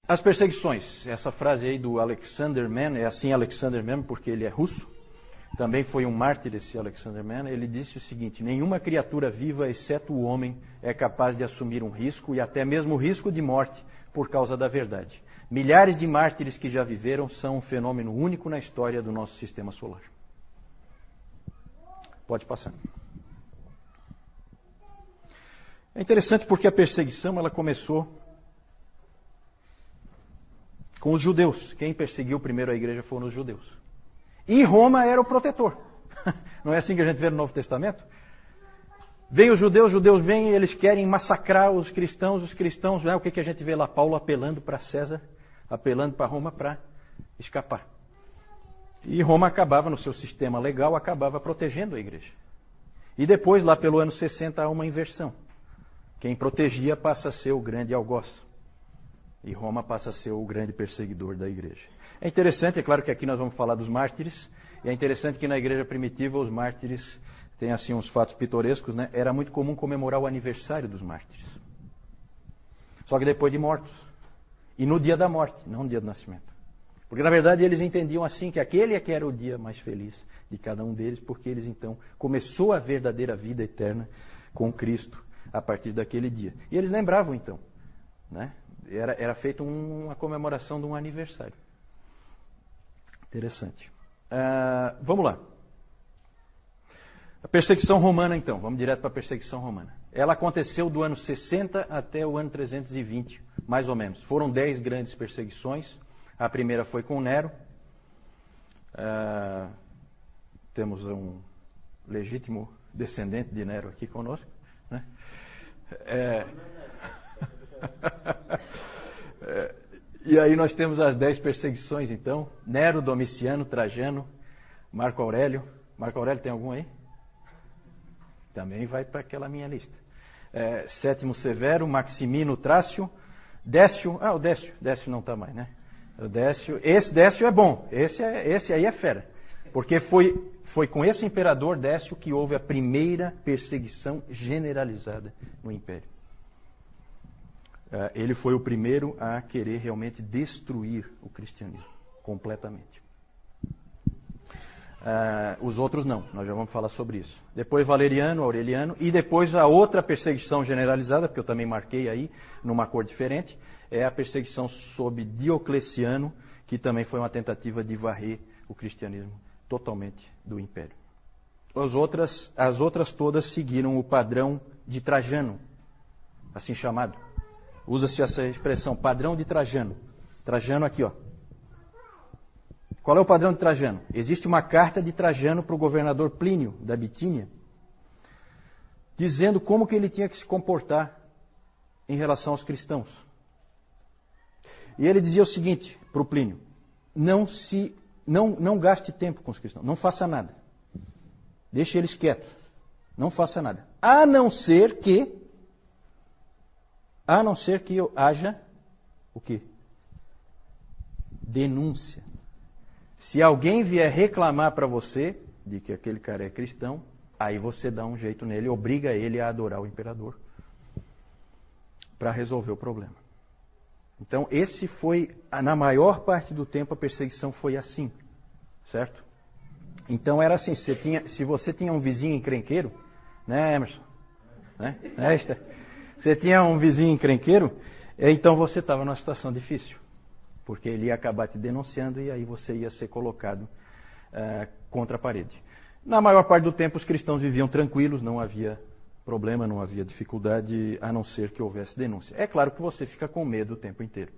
As perseguições. Essa frase aí do Alexander Mann, é assim Alexander Mann porque ele é russo. Também foi um mártir esse Alexander Mann. Ele disse o seguinte: nenhuma criatura viva, exceto o homem, é capaz de assumir um risco, e até mesmo o risco de morte, por causa da verdade. Milhares de mártires que já viveram são um fenômeno único na história do nosso sistema solar. Pode passar. É interessante porque a perseguição ela começou com os judeus. Quem perseguiu primeiro a igreja foram os judeus. E Roma era o protetor. Não é assim que a gente vê no Novo Testamento? Vêm os judeus vêm e eles querem massacrar os cristãos, né? O que a gente vê lá? Paulo apelando para César, apelando para Roma para escapar. E Roma acabava, no seu sistema legal, acabava protegendo a igreja. E depois, lá pelo ano 60, há uma inversão. Quem protegia passa a ser o grande algoz. E Roma passa a ser o grande perseguidor da igreja. É interessante, é claro que aqui nós vamos falar dos mártires, e é interessante que na igreja primitiva os mártires têm assim uns fatos pitorescos, né? Era muito comum comemorar o aniversário dos mártires. Só que depois de mortos. E no dia da morte, não no dia do nascimento. Porque na verdade eles entendiam assim que aquele é que era o dia mais feliz de cada um deles, porque eles então começou a verdadeira vida eterna com Cristo a partir daquele dia. E eles lembravam então, né? Era feita uma comemoração de um aniversário. Interessante. Vamos lá. A perseguição romana, então. Vamos direto para a perseguição romana. Ela aconteceu do ano 60 até o ano 320, mais ou menos. Foram 10 grandes perseguições. A primeira foi com Nero. Temos um legítimo descendente de Nero aqui conosco, né? E aí nós temos as 10 perseguições, então. Nero, Domiciano, Trajano, Marco Aurélio. Marco Aurélio tem algum aí? Também vai para aquela minha lista. Sétimo Severo, Maximino, Trácio, Décio. O Décio. Décio não está mais, né? O Décio. Esse Décio é bom. Esse aí é fera. Porque foi com esse imperador Décio que houve a primeira perseguição generalizada no Império. Ele foi o primeiro a querer realmente destruir o cristianismo completamente. Os outros não, nós já vamos falar sobre isso. Depois Valeriano, Aureliano, e depois a outra perseguição generalizada, porque eu também marquei aí, numa cor diferente, é a perseguição sob Diocleciano, que também foi uma tentativa de varrer o cristianismo totalmente do Império. As outras todas seguiram o padrão de Trajano, assim chamado. Usa-se essa expressão, padrão de Trajano. Trajano aqui, ó. Qual é o padrão de Trajano? Existe uma carta de Trajano para o governador Plínio, da Bitínia, dizendo como que ele tinha que se comportar em relação aos cristãos. E ele dizia o seguinte para o Plínio: não gaste tempo com os cristãos, não faça nada. Deixe eles quietos, não faça nada. A não ser que haja o quê? Denúncia. Se alguém vier reclamar para você de que aquele cara é cristão, aí você dá um jeito nele, obriga ele a adorar o imperador para resolver o problema. Então, esse foi, na maior parte do tempo, a perseguição foi assim, certo? Então, era assim, se você tinha um vizinho encrenqueiro, né, Emerson? Né? Você tinha um vizinho encrenqueiro, então você estava numa situação difícil, porque ele ia acabar te denunciando e aí você ia ser colocado contra a parede. Na maior parte do tempo, os cristãos viviam tranquilos, não havia problema, não havia dificuldade, a não ser que houvesse denúncia. É claro que você fica com medo o tempo inteiro,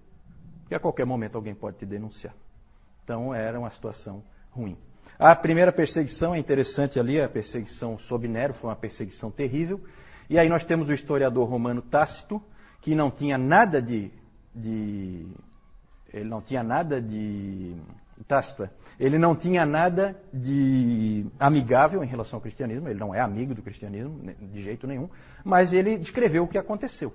porque a qualquer momento alguém pode te denunciar. Então, era uma situação ruim. A primeira perseguição é interessante ali, a perseguição sob Nero, foi uma perseguição terrível. E aí nós temos o historiador romano Tácito, que não tinha nada de amigável em relação ao cristianismo, ele não é amigo do cristianismo, de jeito nenhum, mas ele descreveu o que aconteceu.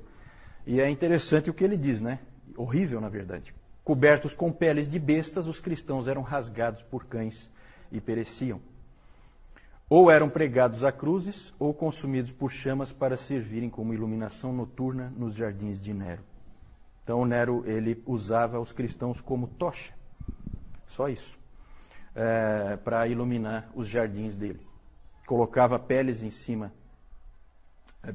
E é interessante o que ele diz, né? Horrível, na verdade. Cobertos com peles de bestas, os cristãos eram rasgados por cães e pereciam. Ou eram pregados a cruzes, ou consumidos por chamas para servirem como iluminação noturna nos jardins de Nero. Então o Nero ele usava os cristãos como tocha, só isso, para iluminar os jardins dele. Colocava peles em cima,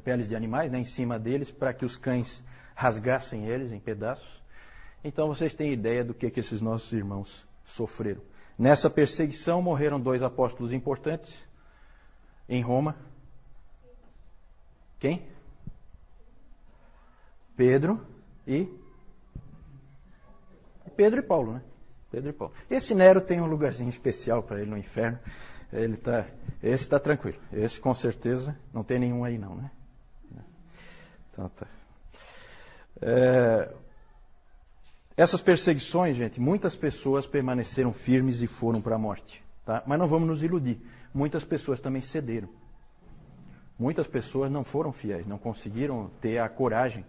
peles de animais, né, em cima deles, para que os cães rasgassem eles em pedaços. Então vocês têm ideia do que esses nossos irmãos sofreram. Nessa perseguição morreram 2 apóstolos importantes em Roma. Quem? Pedro e Paulo, né? Pedro e Paulo. Esse Nero tem um lugarzinho especial para ele no inferno. Esse está tranquilo. Esse com certeza não tem nenhum aí não, né? Então tá. Essas perseguições, gente, muitas pessoas permaneceram firmes e foram para a morte. Tá? Mas não vamos nos iludir. Muitas pessoas também cederam. Muitas pessoas não foram fiéis, não conseguiram ter a coragem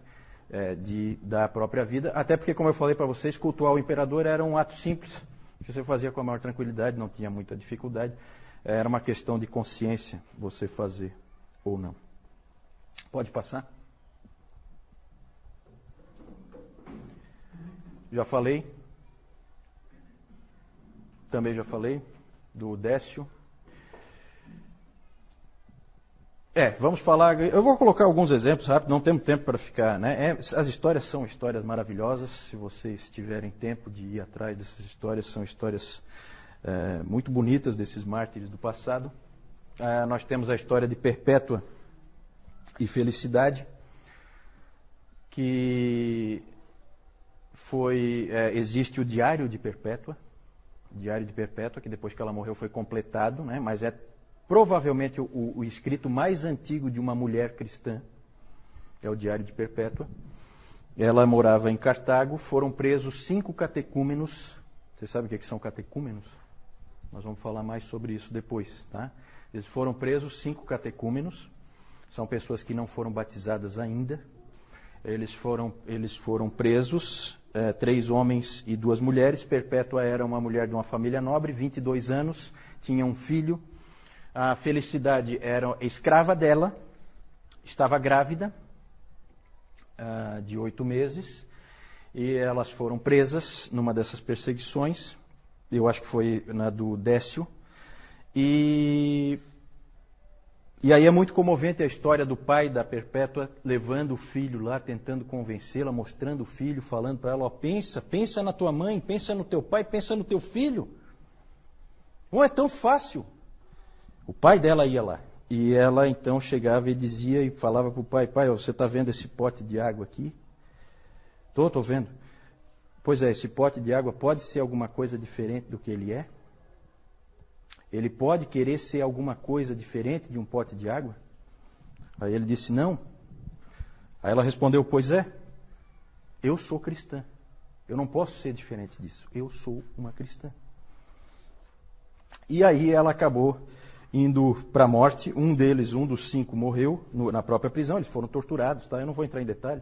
de dar a própria vida. Até porque, como eu falei para vocês, cultuar o imperador era um ato simples, que você fazia com a maior tranquilidade, não tinha muita dificuldade. Era uma questão de consciência você fazer ou não. Pode passar? Já falei. Também já falei do Décio. Vamos falar. Eu vou colocar alguns exemplos rápidos, não temos tempo para ficar, né? As histórias são histórias maravilhosas. Se vocês tiverem tempo de ir atrás dessas histórias, são histórias muito bonitas desses mártires do passado. Nós temos a história de Perpétua e Felicidade, que existe o Diário de Perpétua. O Diário de Perpétua, que depois que ela morreu foi completado, né? Mas é provavelmente o escrito mais antigo de uma mulher cristã. É o Diário de Perpétua. Ela morava em Cartago. Foram presos 5 catecúmenos. Você sabe o que são catecúmenos? Nós vamos falar mais sobre isso depois, tá? Eles foram presos 5 catecúmenos. São pessoas que não foram batizadas ainda. Eles foram presos, 3 homens e 2 mulheres. Perpétua era uma mulher de uma família nobre, 22 anos, tinha um filho. A Felicidade era escrava dela, estava grávida de 8 meses, e elas foram presas numa dessas perseguições. Eu acho que foi na do Décio. E aí é muito comovente a história do pai da Perpétua levando o filho lá, tentando convencê-la, mostrando o filho, falando para ela, pensa na tua mãe, pensa no teu pai, pensa no teu filho. Não é tão fácil. O pai dela ia lá. E ela então chegava e dizia e falava para o pai, você está vendo esse pote de água aqui? Estou vendo. Pois esse pote de água pode ser alguma coisa diferente do que ele é? Ele pode querer ser alguma coisa diferente de um pote de água? Aí ele disse, não. Aí ela respondeu, pois eu sou cristã. Eu não posso ser diferente disso. Eu sou uma cristã. E aí ela acabou indo para a morte. Um dos 5 morreu na própria prisão. Eles foram torturados, tá? Eu não vou entrar em detalhe.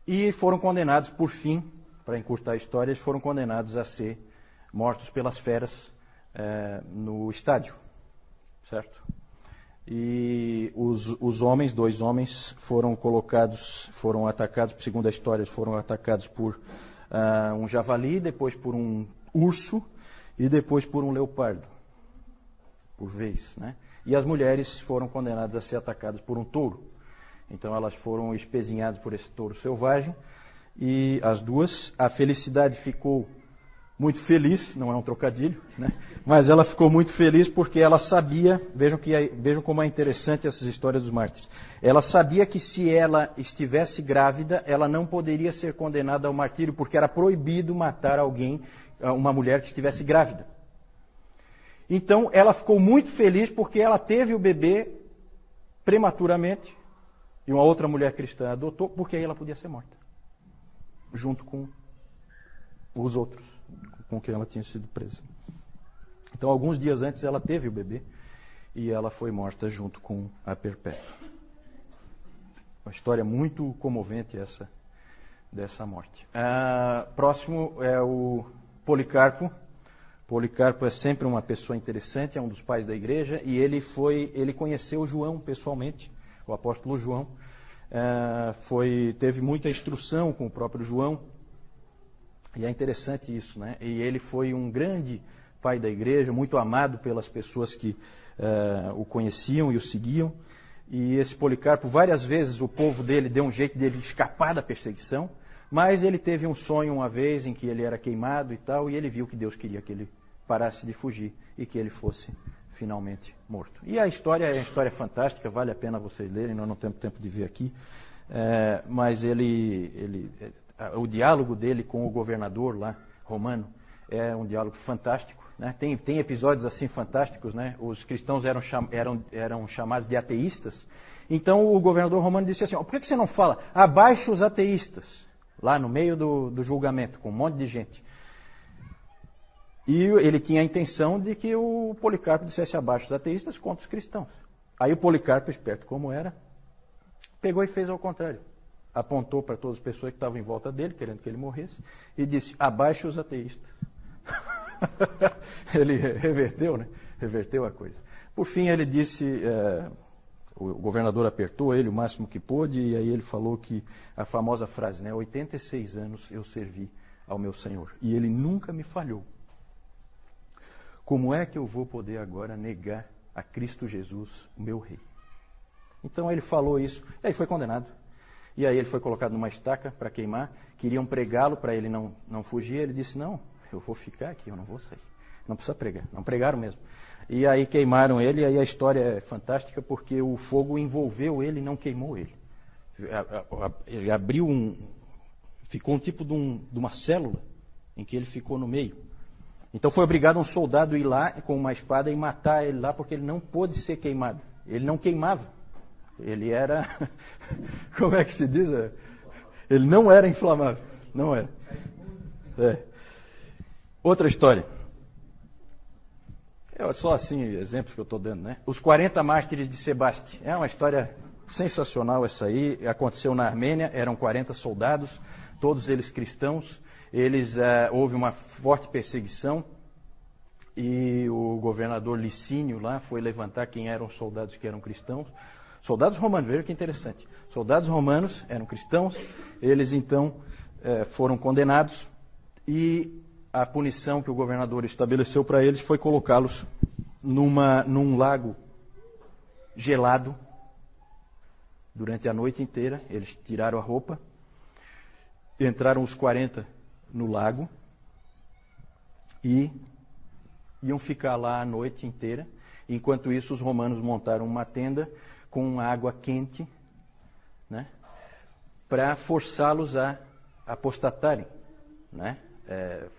E foram condenados, por fim, para encurtar a história, eles foram condenados a ser mortos pelas feras no estádio, certo? E os homens, 2 homens, foram atacados, segundo a história, foram atacados por um javali, depois por um urso e depois por um leopardo, por vez, né? E as mulheres foram condenadas a ser atacadas por um touro. Então elas foram espezinhadas por esse touro selvagem, e as 2, a Felicidade ficou muito feliz, não é um trocadilho, né? Mas ela ficou muito feliz porque ela sabia, vejam como é interessante essas histórias dos mártires. Ela sabia que se ela estivesse grávida, ela não poderia ser condenada ao martírio, porque era proibido matar alguém, uma mulher que estivesse grávida. Então ela ficou muito feliz porque ela teve o bebê prematuramente, e uma outra mulher cristã adotou, porque aí ela podia ser morta, junto com os outros com quem ela tinha sido presa. Então, alguns dias antes, ela teve o bebê e ela foi morta junto com a Perpétua. Uma história muito comovente essa dessa morte. Próximo é o Policarpo. Policarpo é sempre uma pessoa interessante, é um dos pais da igreja, e ele conheceu João pessoalmente, o apóstolo João. teve muita instrução com o próprio João, e é interessante isso, né? E ele foi um grande pai da igreja, muito amado pelas pessoas que o conheciam e o seguiam. E esse Policarpo, várias vezes o povo dele deu um jeito dele escapar da perseguição, mas ele teve um sonho uma vez em que ele era queimado e tal, e ele viu que Deus queria que ele parasse de fugir e que ele fosse finalmente morto. E a história é uma história fantástica, vale a pena vocês lerem, nós não temos tempo de ver aqui, mas o diálogo dele com o governador lá, romano, é um diálogo fantástico, né? Tem episódios assim fantásticos, né? Os cristãos eram chamados de ateístas, então o governador romano disse assim, por que você não fala abaixo os ateístas, lá no meio do julgamento, com um monte de gente? E ele tinha a intenção de que o Policarpo dissesse abaixo os ateístas contra os cristãos. Aí o Policarpo, esperto como era, pegou e fez ao contrário. Apontou para todas as pessoas que estavam em volta dele, querendo que ele morresse, e disse, abaixo os ateístas. Ele reverteu, né? Reverteu a coisa. Por fim, ele disse, o governador apertou ele o máximo que pôde, e aí ele falou que a famosa frase, né? 86 anos eu servi ao meu Senhor, e ele nunca me falhou. Como é que eu vou poder agora negar a Cristo Jesus, o meu rei? Então ele falou isso, e aí foi condenado. E aí ele foi colocado numa estaca para queimar, queriam pregá-lo para ele não fugir, ele disse, não, eu vou ficar aqui, eu não vou sair. Não precisa pregar, não pregaram mesmo. E aí queimaram ele, e aí a história é fantástica porque o fogo envolveu ele e não queimou ele. Ele abriu ficou um tipo de uma célula em que ele ficou no meio. Então foi obrigado um soldado a ir lá com uma espada e matar ele lá, porque ele não pôde ser queimado. Ele não queimava. Ele era, como é que se diz? Ele não era inflamável. Não era. Outra história. Só assim, exemplos que eu estou dando, né? Os 40 mártires de Sebaste. É uma história sensacional essa aí. Aconteceu na Armênia, eram 40 soldados, todos eles cristãos. Houve uma forte perseguição e o governador Licínio lá foi levantar quem eram os soldados que eram cristãos. Soldados romanos, veja que interessante. Soldados romanos eram cristãos, eles então foram condenados e a punição que o governador estabeleceu para eles foi colocá-los num lago gelado durante a noite inteira. Eles tiraram a roupa, entraram os 40 no lago e iam ficar lá a noite inteira. Enquanto isso, os romanos montaram uma tenda com água quente, né, para forçá-los a apostatarem, né,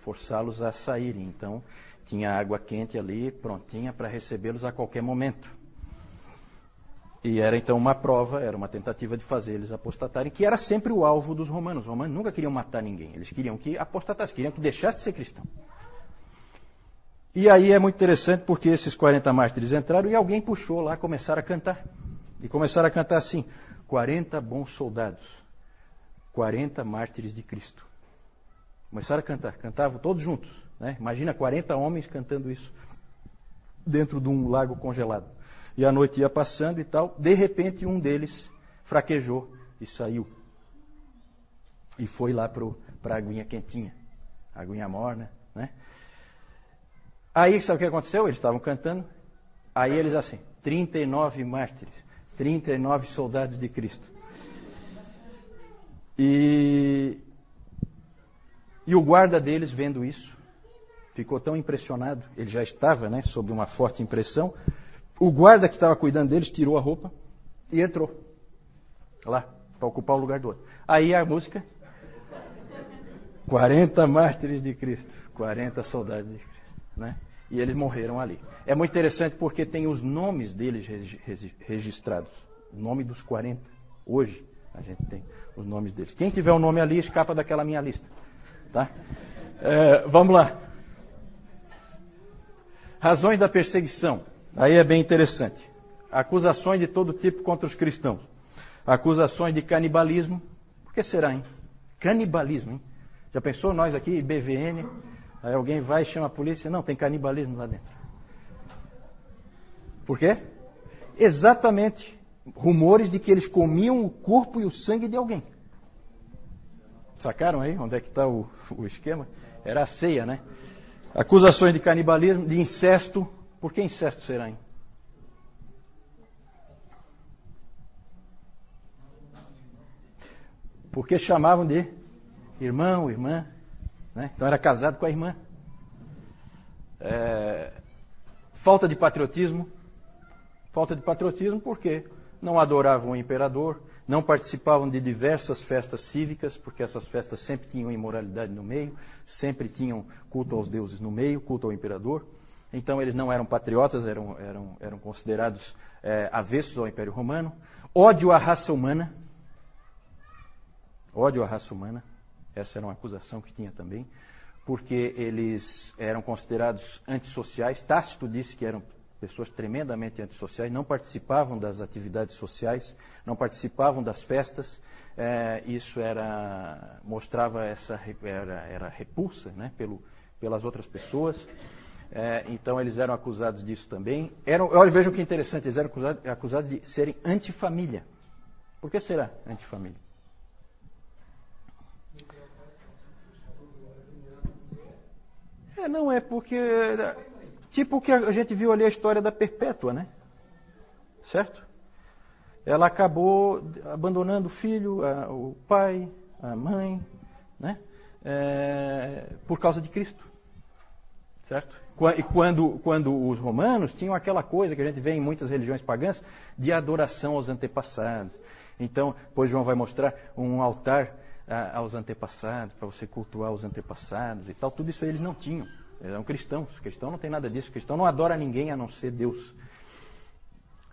forçá-los a saírem. Então, tinha água quente ali, prontinha para recebê-los a qualquer momento. E era então uma prova, era uma tentativa de fazer eles apostatarem, que era sempre o alvo dos romanos. Os romanos nunca queriam matar ninguém, eles queriam que apostatasse, queriam que deixasse de ser cristão. E aí é muito interessante porque esses 40 mártires entraram e alguém puxou lá, começaram a cantar. E começaram a cantar assim, 40 bons soldados, 40 mártires de Cristo. Começaram a cantar, cantavam todos juntos, né? Imagina 40 homens cantando isso, dentro de um lago congelado. E a noite ia passando e tal, de repente um deles fraquejou e saiu. E foi lá para a aguinha quentinha, a aguinha morna, né? Aí, sabe o que aconteceu? Eles estavam cantando, aí eles assim, 39 mártires, 39 soldados de Cristo. E o guarda deles, vendo isso, ficou tão impressionado, ele já estava, né, sob uma forte impressão. O guarda que estava cuidando deles tirou a roupa e entrou lá, para ocupar o lugar do outro. Aí a música, 40 mártires de Cristo, 40 soldados de Cristo, né? E eles morreram ali. É muito interessante porque tem os nomes deles registrados, o nome dos 40. Hoje a gente tem os nomes deles. Quem tiver o nome ali, escapa daquela minha lista. Tá? Vamos lá. Razões da perseguição. Aí é bem interessante. Acusações de todo tipo contra os cristãos. Acusações de canibalismo. Por que será, hein? Canibalismo, hein? Já pensou nós aqui, BVN, aí alguém vai e chama a polícia, não, tem canibalismo lá dentro. Por quê? Exatamente rumores de que eles comiam o corpo e o sangue de alguém. Sacaram aí onde é que está o esquema? Era a ceia, né? Acusações de canibalismo, de incesto. Por que incesto será, hein? Porque chamavam de irmão, irmã, né? Então era casado com a irmã. Falta de patriotismo. Falta de patriotismo porque não adoravam o imperador, não participavam de diversas festas cívicas, porque essas festas sempre tinham imoralidade no meio, sempre tinham culto aos deuses no meio, culto ao imperador. Então eles não eram patriotas, eram considerados avessos ao Império Romano. Ódio à raça humana. Ódio à raça humana. Essa era uma acusação que tinha também, porque eles eram considerados antissociais. Tácito disse que eram pessoas tremendamente antissociais, não participavam das atividades sociais, não participavam das festas. Isso mostrava era repulsa, né, pelas outras pessoas. Então eles eram acusados disso também. Olha, vejam que interessante, eles eram acusados de serem antifamília. Por que será antifamília? Não é porque... Tipo o que a gente viu ali a história da Perpétua, né? Certo? Ela acabou abandonando o filho, o pai, a mãe, né? Por causa de Cristo. Certo? E quando os romanos tinham aquela coisa que a gente vê em muitas religiões pagãs, de adoração aos antepassados. Então, depois João vai mostrar um altar aos antepassados, para você cultuar os antepassados e tal. Tudo isso eles não tinham. Eles eram cristãos. O cristão não tem nada disso. O cristão não adora ninguém a não ser Deus.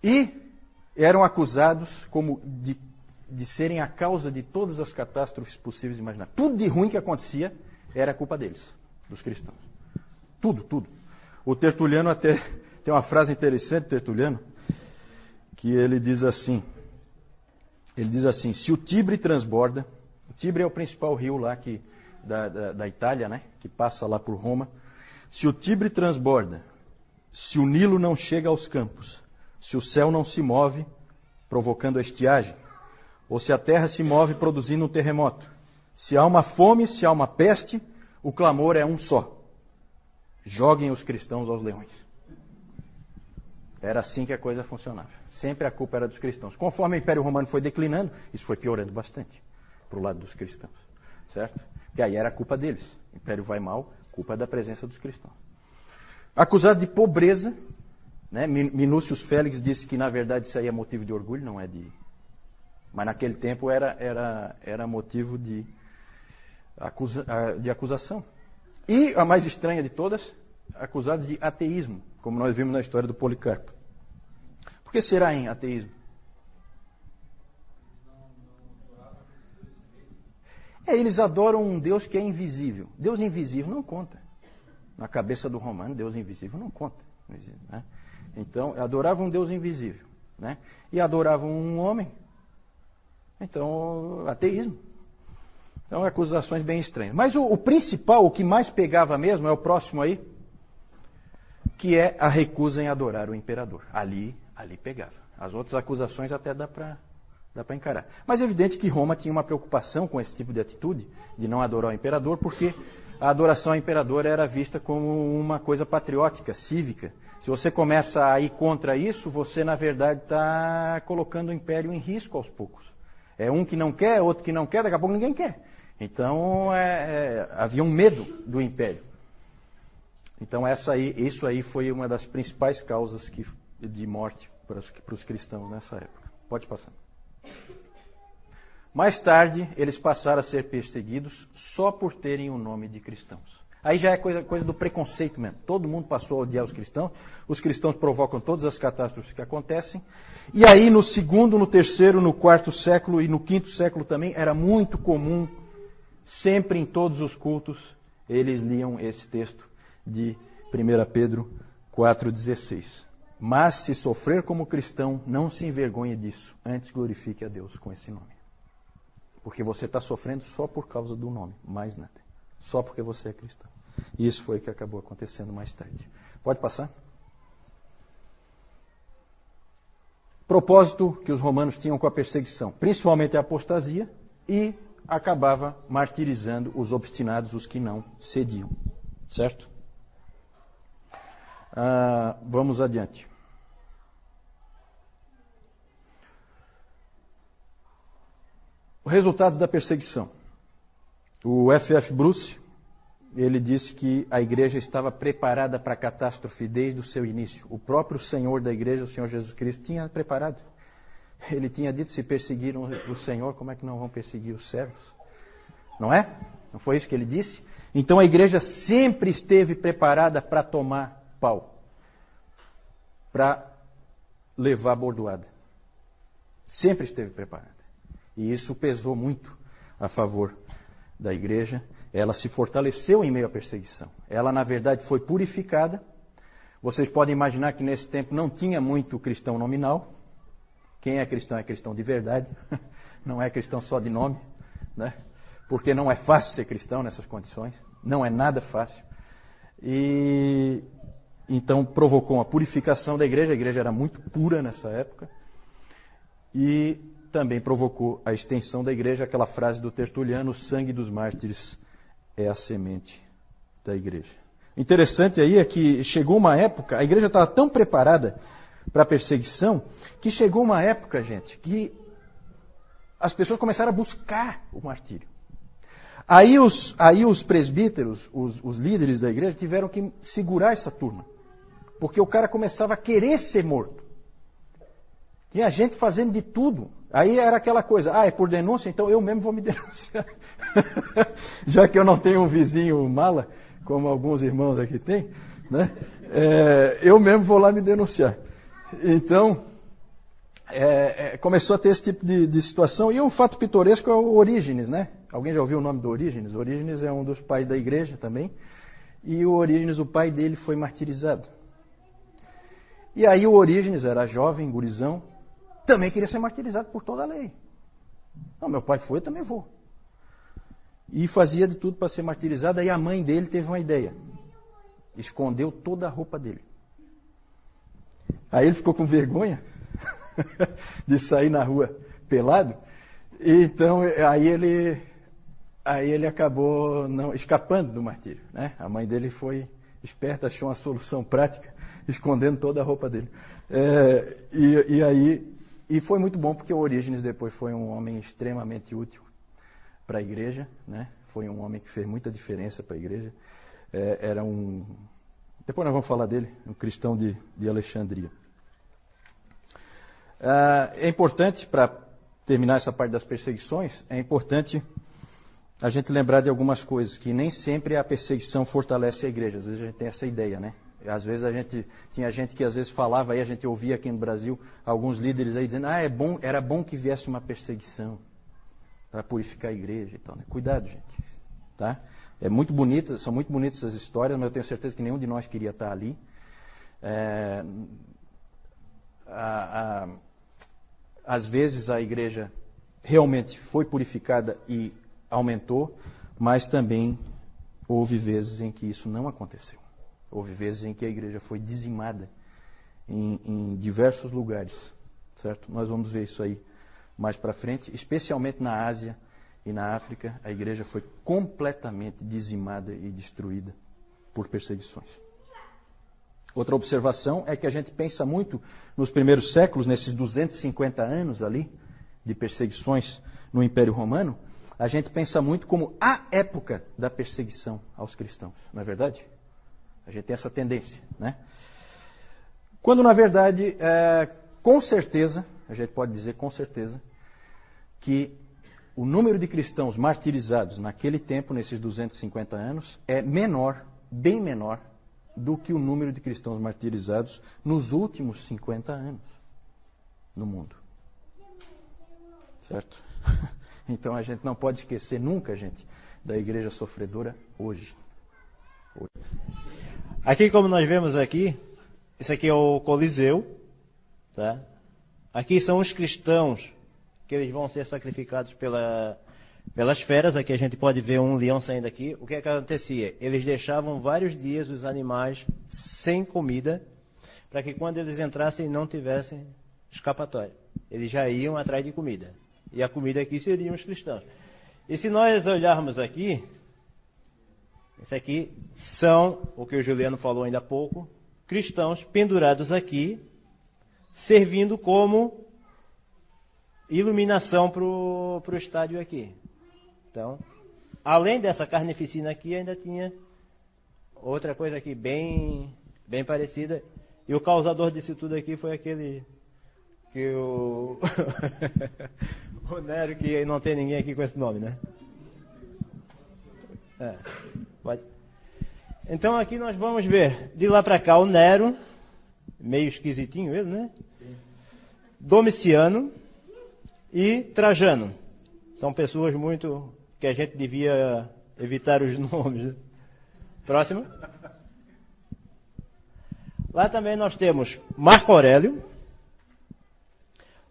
E eram acusados como de serem a causa de todas as catástrofes possíveis e imagináveis. Tudo de ruim que acontecia era culpa deles, dos cristãos. Tudo, tudo. O Tertuliano até tem uma frase interessante, Tertuliano, que ele diz assim, se o Tibre transborda, o Tibre é o principal rio lá da Itália, né, que passa lá por Roma. Se o Tibre transborda, se o Nilo não chega aos campos, se o céu não se move, provocando a estiagem, ou se a terra se move produzindo um terremoto, se há uma fome, se há uma peste, o clamor é um só. Joguem os cristãos aos leões. Era assim que a coisa funcionava. Sempre a culpa era dos cristãos. Conforme o Império Romano foi declinando, isso foi piorando bastante para o lado dos cristãos. Certo? Que aí era a culpa deles. O Império vai mal, culpa da presença dos cristãos. Acusado de pobreza, né? Minúcius Félix disse que na verdade isso aí é motivo de orgulho, não é de... Mas naquele tempo era motivo de acusação. E a mais estranha de todas, acusado de ateísmo, como nós vimos na história do Policarpo. Por que será em ateísmo? Eles adoram um Deus que é invisível. Deus invisível não conta. Na cabeça do romano, Deus invisível não conta. Né? Então, adoravam um Deus invisível. Né? E adoravam um homem. Então, ateísmo. Então, acusações bem estranhas. Mas o principal, o que mais pegava mesmo, é o próximo aí, que é a recusa em adorar o imperador. Ali pegava. As outras acusações até dá para encarar. Mas é evidente que Roma tinha uma preocupação com esse tipo de atitude, de não adorar o imperador, porque a adoração ao imperador era vista como uma coisa patriótica, cívica. Se você começa a ir contra isso, você, na verdade, está colocando o império em risco aos poucos. É um que não quer, outro que não quer, daqui a pouco ninguém quer. Então, havia um medo do império. Então, isso aí foi uma das principais causas de morte para os cristãos nessa época. Pode passar. Mais tarde, eles passaram a ser perseguidos só por terem o nome de cristãos. Aí já é coisa do preconceito mesmo. Todo mundo passou a odiar os cristãos provocam todas as catástrofes que acontecem. E aí, no segundo, no terceiro, no quarto século e no quinto século também, era muito comum, sempre em todos os cultos, eles liam esse texto de 1 Pedro 4,16. Mas se sofrer como cristão, não se envergonhe disso, antes glorifique a Deus com esse nome. Porque você está sofrendo só por causa do nome, mais nada. Só porque você é cristão. E isso foi o que acabou acontecendo mais tarde. Pode passar? propósito que os romanos tinham com a perseguição, principalmente a apostasia, e acabava martirizando os obstinados, os que não cediam. Certo? Vamos adiante. Os resultados da perseguição. O F.F. Bruce, ele disse que a igreja estava preparada para a catástrofe desde o seu início. O próprio Senhor da igreja, o Senhor Jesus Cristo, tinha preparado. Ele tinha dito, se perseguiram o Senhor, como é que não vão perseguir os servos? Não é? Não foi isso que ele disse? Então a igreja sempre esteve preparada para tomar pau, para levar bordoada. Sempre esteve preparada. E isso pesou muito a favor da igreja. Ela se fortaleceu em meio à perseguição. Ela, na verdade, foi purificada. Vocês podem imaginar que nesse tempo não tinha muito cristão nominal. Quem é cristão de verdade. Não é cristão só de nome, né? Porque não é fácil ser cristão nessas condições. Não é nada fácil. E então provocou uma purificação da igreja. A igreja era muito pura nessa época. E também provocou a extensão da igreja, aquela frase do Tertuliano, o sangue dos mártires é a semente da igreja. O interessante aí é que chegou uma época, a igreja estava tão preparada para a perseguição, que chegou uma época, gente, que as pessoas começaram a buscar o martírio. Aí os presbíteros, os líderes da igreja, tiveram que segurar essa turma, porque o cara começava a querer ser morto. Tinha gente fazendo de tudo. Aí era aquela coisa, é por denúncia, então eu mesmo vou me denunciar. Já que eu não tenho um vizinho mala, como alguns irmãos aqui têm, né? Eu mesmo vou lá me denunciar. Então, começou a ter esse tipo de situação. E um fato pitoresco é o Orígenes, né? Alguém já ouviu o nome do Orígenes? Orígenes é um dos pais da igreja também. E o Orígenes, o pai dele, foi martirizado. E aí o Orígenes era jovem, gurizão, também queria ser martirizado por toda a lei. Não, meu pai foi, eu também vou. E fazia de tudo para ser martirizado. Aí a mãe dele teve uma ideia. Escondeu toda a roupa dele. Aí ele ficou com vergonha de sair na rua pelado. Então aí ele acabou escapando do martírio, né? A mãe dele foi esperta, achou uma solução prática, escondendo toda a roupa dele. E foi muito bom, porque o Orígenes depois foi um homem extremamente útil para a igreja, né? Foi um homem que fez muita diferença para a igreja. Depois nós vamos falar dele, um cristão de Alexandria. É importante, para terminar essa parte das perseguições, é importante a gente lembrar de algumas coisas, que nem sempre a perseguição fortalece a igreja. Às vezes a gente tem essa ideia, né? Às vezes tinha gente que às vezes falava, aí a gente ouvia aqui no Brasil, alguns líderes aí dizendo, era bom que viesse uma perseguição para purificar a igreja e tal, né? Cuidado, gente. Tá? São muito bonitas essas histórias, mas eu tenho certeza que nenhum de nós queria estar ali. Às vezes a igreja realmente foi purificada e aumentou, mas também houve vezes em que isso não aconteceu. Houve vezes em que a igreja foi dizimada em diversos lugares, certo? Nós vamos ver isso aí mais para frente, especialmente na Ásia e na África, a igreja foi completamente dizimada e destruída por perseguições. Outra observação é que a gente pensa muito nos primeiros séculos, nesses 250 anos ali de perseguições no Império Romano, a gente pensa muito como a época da perseguição aos cristãos, não é verdade? A gente tem essa tendência, né? Quando, na verdade, com certeza, a gente pode dizer com certeza, que o número de cristãos martirizados naquele tempo, nesses 250 anos, é menor, bem menor, do que o número de cristãos martirizados nos últimos 50 anos no mundo. Certo? Então a gente não pode esquecer nunca, gente, da igreja sofredora hoje. Aqui, como nós vemos aqui, isso aqui é o Coliseu, tá? Aqui são os cristãos que eles vão ser sacrificados pelas feras. Aqui a gente pode ver um leão saindo aqui. O que acontecia? Eles deixavam vários dias os animais sem comida, para que quando eles entrassem não tivessem escapatória. Eles já iam atrás de comida. E a comida aqui seriam os cristãos. E se nós olharmos aqui, isso aqui são, o que o Juliano falou ainda há pouco, cristãos pendurados aqui, servindo como iluminação para o estádio aqui. Então, além dessa carnificina aqui, ainda tinha outra coisa aqui bem parecida. E o causador disso tudo aqui foi aquele que o o Nero, que não tem ninguém aqui com esse nome, né? Pode. Então aqui nós vamos ver, de lá para cá, o Nero, meio esquisitinho ele, né? Domiciano e Trajano. São pessoas muito que a gente devia evitar os nomes. Né? Próximo. Lá também nós temos Marco Aurélio.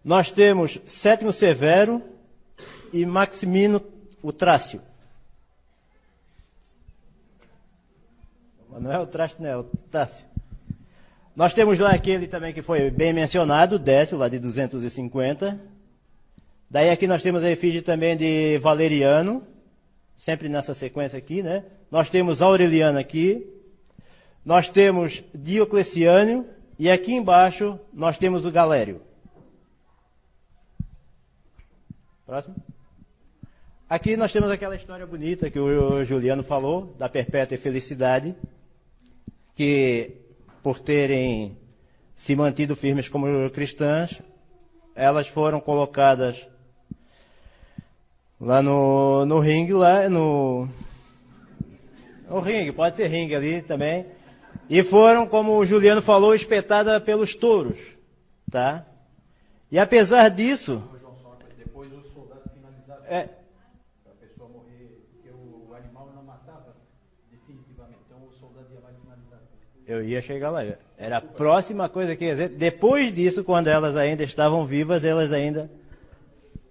Nós temos Sétimo Severo e Maximino o Trácio. Não é o Trácio, não é o Tácio. Nós temos lá aquele também que foi bem mencionado, Décio, lá de 250. Daí aqui nós temos a efígie também de Valeriano, sempre nessa sequência aqui, né? Nós temos Aureliano aqui. Nós temos Diocleciano e aqui embaixo nós temos o Galério. Próximo. Aqui nós temos aquela história bonita que o Juliano falou, da perpétua felicidade, que por terem se mantido firmes como cristãs, elas foram colocadas lá no ringue, lá no ringue, pode ser ringue ali também, e foram, como o Juliano falou, espetadas pelos touros, tá? E apesar disso... Depois o soldado finalizava. Para a pessoa morrer, porque o animal não matava definitivamente, então o soldado ia lá e finalizava. Eu ia chegar lá. Era a próxima coisa que ia dizer. Depois disso, quando elas ainda estavam vivas, elas ainda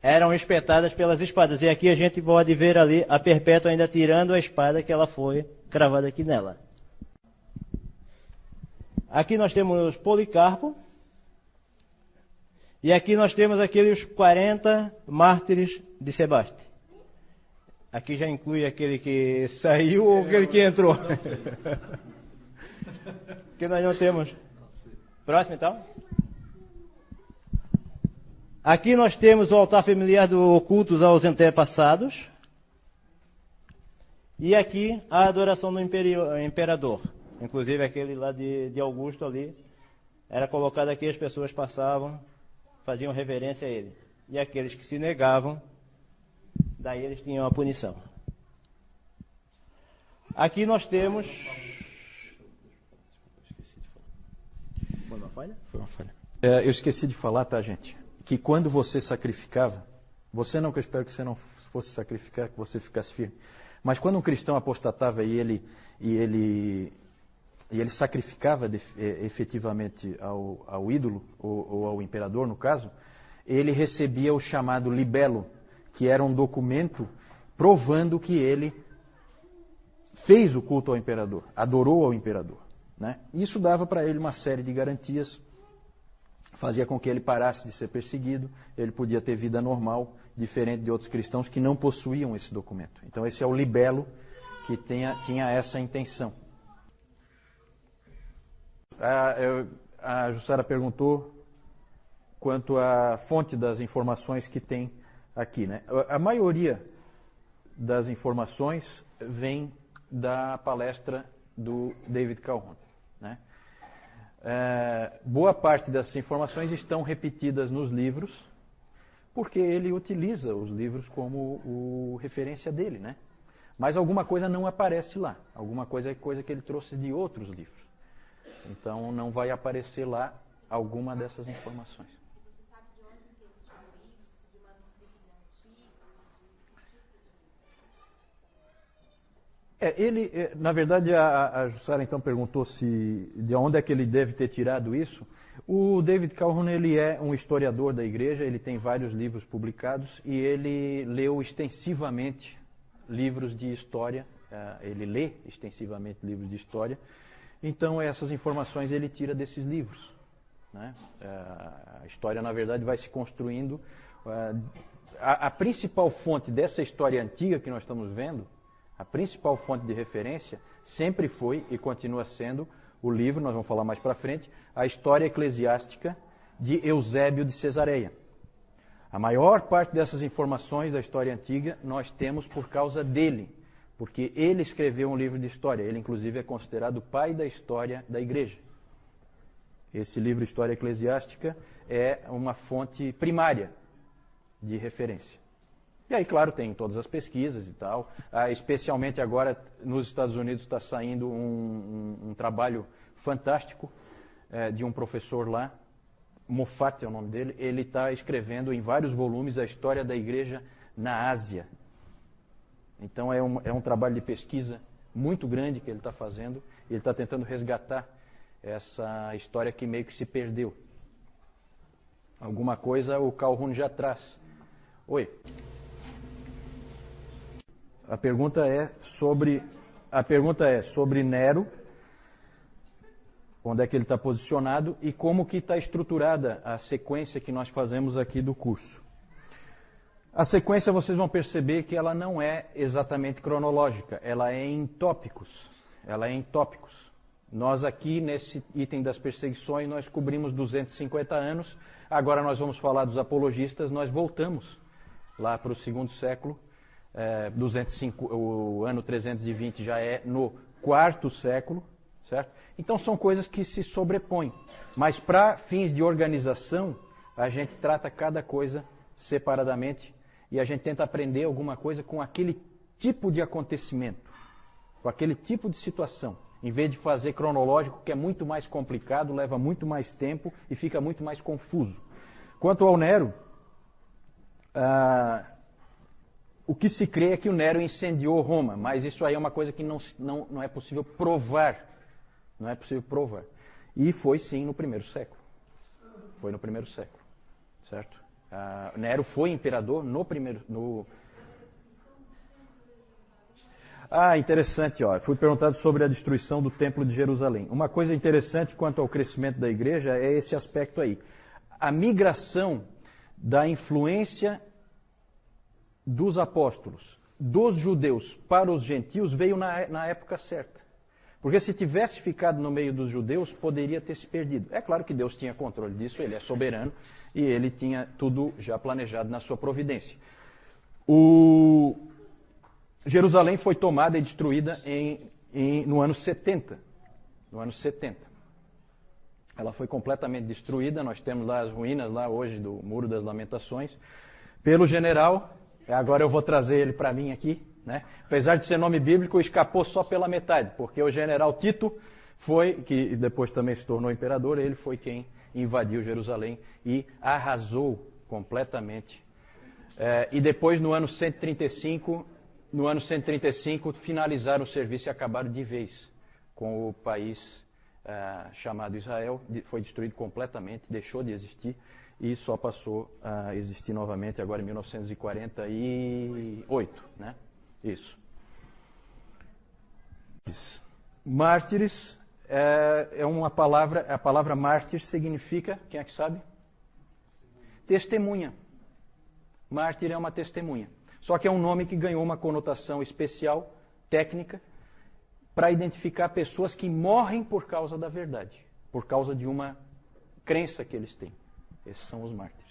eram espetadas pelas espadas. E aqui a gente pode ver ali a Perpétua ainda tirando a espada que ela foi cravada aqui nela. Aqui nós temos Policarpo. E aqui nós temos aqueles 40 mártires de Sebaste. Aqui já inclui aquele que saiu ou aquele que entrou. Que nós não temos. Próximo então. Aqui nós temos o altar familiar do cultos aos antepassados. E aqui a adoração do imperador. Inclusive aquele lá de Augusto ali. Era colocado aqui, as pessoas passavam, faziam reverência a ele. E aqueles que se negavam, daí eles tinham a punição. Aqui nós temos... Foi uma falha? Foi uma falha. Eu esqueci de falar, tá, gente? Que quando você sacrificava, você não, que eu espero que você não fosse sacrificar, que você ficasse firme, mas quando um cristão apostatava e ele sacrificava efetivamente ao ídolo, ou ao imperador, no caso, ele recebia o chamado libelo, que era um documento provando que ele fez o culto ao imperador, adorou ao imperador. Né? Isso dava para ele uma série de garantias, fazia com que ele parasse de ser perseguido, ele podia ter vida normal, diferente de outros cristãos que não possuíam esse documento. Então esse é o libelo que tinha essa intenção. A Jussara perguntou quanto à fonte das informações que tem aqui. Né? A maioria das informações vem da palestra do David Calhoun. Né? Boa parte dessas informações estão repetidas nos livros, porque ele utiliza os livros como referência dele. Né? Mas alguma coisa não aparece lá. Alguma coisa é coisa que ele trouxe de outros livros. Então não vai aparecer lá alguma dessas informações. Você sabe de onde ele tirou isso? De manuscritos antigos? Na verdade, a Jussara então perguntou de onde é que ele deve ter tirado isso. O David Calhoun, ele é um historiador da igreja, ele tem vários livros publicados e ele leu extensivamente livros de história, ele lê extensivamente livros de história. Então, essas informações ele tira desses livros. né? A história, na verdade, vai se construindo. A principal fonte dessa história antiga que nós estamos vendo, a principal fonte de referência, sempre foi e continua sendo o livro, nós vamos falar mais para frente, a História Eclesiástica de Eusébio de Cesareia. A maior parte dessas informações da história antiga nós temos por causa dele, porque ele escreveu um livro de história. Ele, inclusive, é considerado o pai da história da igreja. Esse livro, História Eclesiástica, é uma fonte primária de referência. E aí, claro, tem todas as pesquisas e tal. Especialmente agora, nos Estados Unidos, está saindo um trabalho fantástico de um professor lá, Moffat é o nome dele. Ele está escrevendo em vários volumes a história da igreja na Ásia. Então é um trabalho de pesquisa muito grande que ele está fazendo. Ele está tentando resgatar essa história que meio que se perdeu. Alguma coisa o Calhoun já traz. Oi. A pergunta é sobre Nero, onde é que ele está posicionado e como que está estruturada a sequência que nós fazemos aqui do curso. A sequência, vocês vão perceber que ela não é exatamente cronológica, ela é em tópicos. Nós aqui, nesse item das perseguições, nós cobrimos 250 anos, agora nós vamos falar dos apologistas, nós voltamos lá para o segundo século, 205, o ano 320 já é no quarto século, certo? Então são coisas que se sobrepõem, mas para fins de organização, a gente trata cada coisa separadamente e a gente tenta aprender alguma coisa com aquele tipo de acontecimento, com aquele tipo de situação, em vez de fazer cronológico, que é muito mais complicado, leva muito mais tempo e fica muito mais confuso. Quanto ao Nero, o que se crê é que o Nero incendiou Roma, mas isso aí é uma coisa que não é possível provar. Não é possível provar. E foi sim no primeiro século. Foi no primeiro século. Certo? Nero foi imperador no primeiro... interessante. Fui perguntado sobre a destruição do Templo de Jerusalém. Uma coisa interessante quanto ao crescimento da igreja é esse aspecto aí. A migração da influência dos apóstolos, dos judeus para os gentios, veio na época certa. Porque se tivesse ficado no meio dos judeus, poderia ter se perdido. É claro que Deus tinha controle disso, ele é soberano e ele tinha tudo já planejado na sua providência. Jerusalém foi tomada e destruída no ano 70. No ano 70. Ela foi completamente destruída, nós temos lá as ruínas lá hoje do Muro das Lamentações, pelo general, agora eu vou trazer ele para mim aqui, né? Apesar de ser nome bíblico, escapou só pela metade, porque o general Tito que depois também se tornou imperador, ele foi quem invadiu Jerusalém e arrasou completamente. E depois, no ano 135, finalizaram o serviço e acabaram de vez com o país chamado Israel. Foi destruído completamente, deixou de existir e só passou a existir novamente agora em 1948, né? Isso. Mártires é uma palavra, a palavra mártir significa, quem é que sabe? Testemunha. Mártir é uma testemunha. Só que é um nome que ganhou uma conotação especial, técnica, para identificar pessoas que morrem por causa da verdade, por causa de uma crença que eles têm. Esses são os mártires.